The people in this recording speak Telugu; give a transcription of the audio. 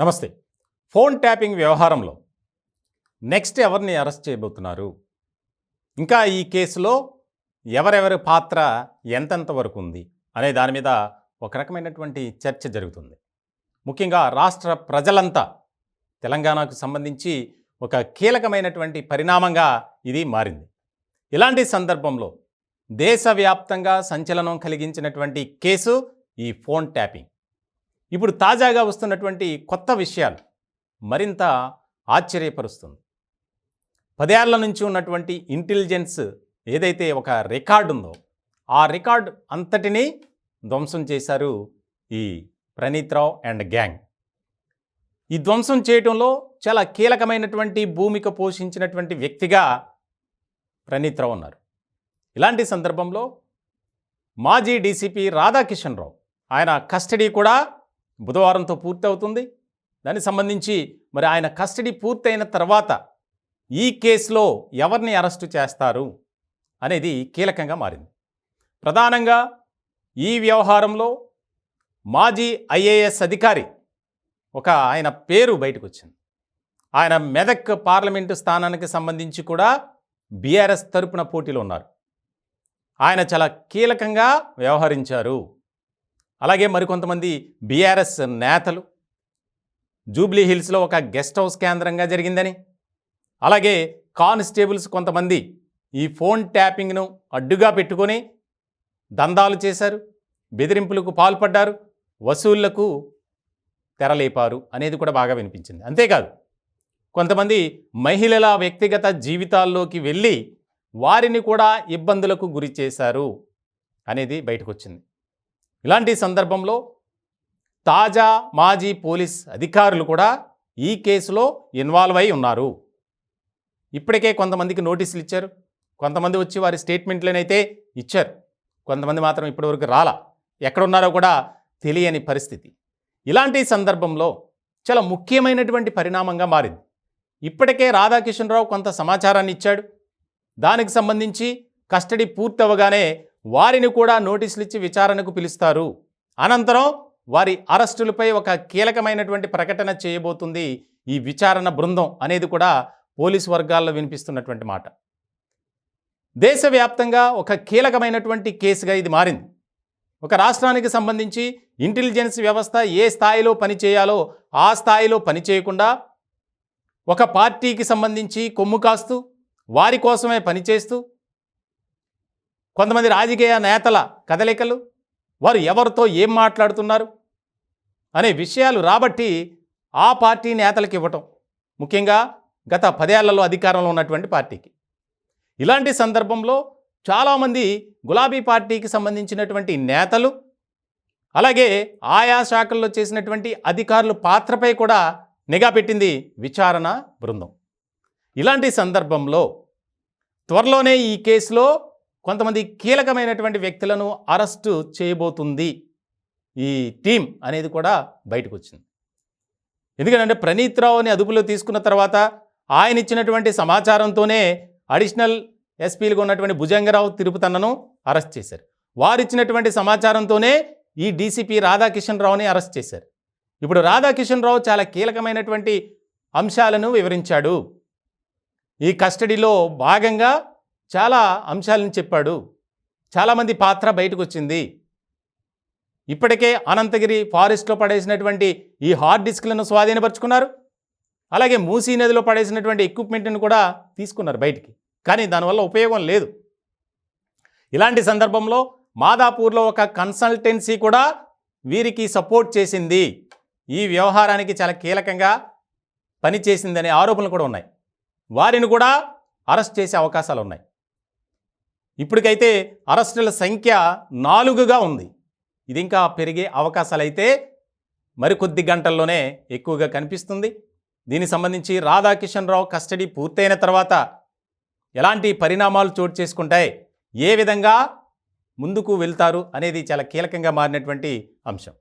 నమస్తే. ఫోన్ ట్యాపింగ్ వ్యవహారంలో నెక్స్ట్ ఎవరిని అరెస్ట్ చేయబోతున్నారు? ఇంకా ఈ కేసులో ఎవరెవరి పాత్ర ఎంతెంత వరకు ఉంది అనే దాని మీద ఒక రకమైనటువంటి చర్చ జరుగుతుంది. ముఖ్యంగా రాష్ట్ర ప్రజలంతా తెలంగాణకు సంబంధించి ఒక కీలకమైనటువంటి పరిణామంగా ఇది మారింది. ఇలాంటి సందర్భంలో దేశవ్యాప్తంగా సంచలనం కలిగించినటువంటి కేసు ఈ ఫోన్ ట్యాపింగ్. ఇప్పుడు తాజాగా వస్తున్నటువంటి కొత్త విషయాలు మరింత ఆశ్చర్యపరుస్తుంది. 10 ఏళ్ల నుంచి ఉన్నటువంటి ఇంటెలిజెన్స్ ఏదైతే ఒక రికార్డు ఉందో ఆ రికార్డు అంతటినీ ధ్వంసం చేశారు ఈ ప్రణీత్ రావు అండ్ గ్యాంగ్. ఈ ధ్వంసం చేయడంలో చాలా కీలకమైనటువంటి భూమిక పోషించినటువంటి వ్యక్తిగా ప్రణీత్ రావు ఉన్నారు. ఇలాంటి సందర్భంలో మాజీ డీసీపీ రాధాకిషన్ రావు ఆయన కస్టడీ కూడా బుధవారంతో పూర్తవుతుంది. దానికి సంబంధించి మరి ఆయన కస్టడీ పూర్తయిన తర్వాత ఈ కేసులో ఎవరిని అరెస్టు చేస్తారు అనేది కీలకంగా మారింది. ప్రధానంగా ఈ వ్యవహారంలో మాజీ ఐఏఎస్ అధికారి ఆయన పేరు బయటకు వచ్చింది. ఆయన మెదక్ పార్లమెంటు స్థానానికి సంబంధించి కూడా బీఆర్ఎస్ తరపున పోటీలో ఉన్నారు. ఆయన చాలా కీలకంగా వ్యవహరించారు. అలాగే మరికొంతమంది బీఆర్ఎస్ నేతలు జూబ్లీ హిల్స్లో ఒక గెస్ట్ హౌస్ కేంద్రంగా జరిగిందని, అలాగే కానిస్టేబుల్స్ కొంతమంది ఈ ఫోన్ ట్యాపింగ్ను అడ్డుగా పెట్టుకొని దందాలు చేశారు, బెదిరింపులకు పాల్పడ్డారు, వసూళ్లకు తెరలేపారు అనేది కూడా బాగా వినిపించింది. అంతేకాదు కొంతమంది మహిళల వ్యక్తిగత జీవితాల్లోకి వెళ్ళి వారిని కూడా ఇబ్బందులకు గురి చేశారు అనేది బయటకు వచ్చింది. ఇలాంటి సందర్భంలో తాజా మాజీ పోలీస్ అధికారులు కూడా ఈ కేసులో ఇన్వాల్వ్ అయి ఉన్నారు. ఇప్పటికే కొంతమందికి నోటీసులు ఇచ్చారు, కొంతమంది వచ్చి వారి స్టేట్మెంట్లనైతే ఇచ్చారు, కొంతమంది మాత్రం ఇప్పటివరకు రాలా, ఎక్కడున్నారో కూడా తెలియని పరిస్థితి. ఇలాంటి సందర్భంలో చాలా ముఖ్యమైనటువంటి పరిణామంగా మారింది. ఇప్పటికే రాధాకిషన్ రావు కొంత సమాచారాన్ని ఇచ్చాడు. దానికి సంబంధించి కస్టడీ పూర్తవగానే వారిని కూడా నోటీసులు ఇచ్చి విచారణకు పిలుస్తారు. అనంతరం వారి అరెస్టులపై ఒక కీలకమైనటువంటి ప్రకటన చేయబోతుంది ఈ విచారణ బృందం అనేది కూడా పోలీసు వర్గాల్లో వినిపిస్తున్నటువంటి మాట. దేశవ్యాప్తంగా ఒక కీలకమైనటువంటి కేసుగా ఇది మారింది. ఒక రాష్ట్రానికి సంబంధించి ఇంటెలిజెన్స్ వ్యవస్థ ఏ స్థాయిలో పనిచేయాలో ఆ స్థాయిలో పనిచేయకుండా ఒక పార్టీకి సంబంధించి కొమ్ము కాస్తూ వారి కోసమే పనిచేస్తూ కొంతమంది రాజకీయ నేతల కదలికలు, వారు ఎవరితో ఏం మాట్లాడుతున్నారు అనే విషయాలు రాబట్టి ఆ పార్టీ నేతలకు ఇవ్వటం, ముఖ్యంగా గత 10 ఏళ్లలో అధికారంలో ఉన్నటువంటి పార్టీకి. ఇలాంటి సందర్భంలో చాలామంది గులాబీ పార్టీకి సంబంధించినటువంటి నేతలు, అలాగే ఆయా శాఖల్లో చేసినటువంటి అధికారుల పాత్రపై కూడా నిఘా పెట్టింది విచారణ బృందం. ఇలాంటి సందర్భంలో త్వరలోనే ఈ కేసులో కొంతమంది కీలకమైనటువంటి వ్యక్తులను అరెస్టు చేయబోతుంది ఈ టీం అనేది కూడా బయటకు వచ్చింది. ఎందుకంటే ప్రణీత్ రావుని అదుపులో తీసుకున్న తర్వాత ఆయన ఇచ్చినటువంటి సమాచారంతోనే అడిషనల్ ఎస్పీలుగా ఉన్నటువంటి భుజంగరావు తిరుపతన్నను అరెస్ట్ చేశారు. వారిచ్చినటువంటి సమాచారంతోనే ఈ డీసీపీ రాధాకిషన్ రావుని అరెస్ట్ చేశారు. ఇప్పుడు రాధాకిషన్ రావు చాలా కీలకమైనటువంటి అంశాలను వివరించాడు. ఈ కస్టడీలో భాగంగా చాలా అంశాలను చెప్పాడు. చాలామంది పాత్ర బయటకు వచ్చింది. ఇప్పటికే అనంతగిరి ఫారెస్ట్లో పడేసినటువంటి ఈ హార్డ్ డిస్క్లను స్వాధీనపరుచుకున్నారు. అలాగే మూసీ నదిలో పడేసినటువంటి ఎక్విప్మెంట్ను కూడా తీసుకున్నారు బయటికి, కానీ దానివల్ల ఉపయోగం లేదు. ఇలాంటి సందర్భంలో మాదాపూర్లో ఒక కన్సల్టెన్సీ కూడా వీరికి సపోర్ట్ చేసింది, ఈ వ్యవహారానికి చాలా కీలకంగా పనిచేసిందనే ఆరోపణలు కూడా ఉన్నాయి. వారిని కూడా అరెస్ట్ చేసే అవకాశాలు ఉన్నాయి. ఇప్పటికైతే అరెస్టుల సంఖ్య 4గా ఉంది. ఇది ఇంకా పెరిగే అవకాశాలు అయితే మరికొద్ది గంటల్లోనే ఎక్కువగా కనిపిస్తుంది. దీనికి సంబంధించి రాధాకిషన్ రావు కస్టడీ పూర్తయిన తర్వాత ఎలాంటి పరిణామాలు చోటు చేసుకుంటాయి, ఏ విధంగా ముందుకు వెళ్తారు అనేది చాలా కీలకంగా మారినటువంటి అంశం.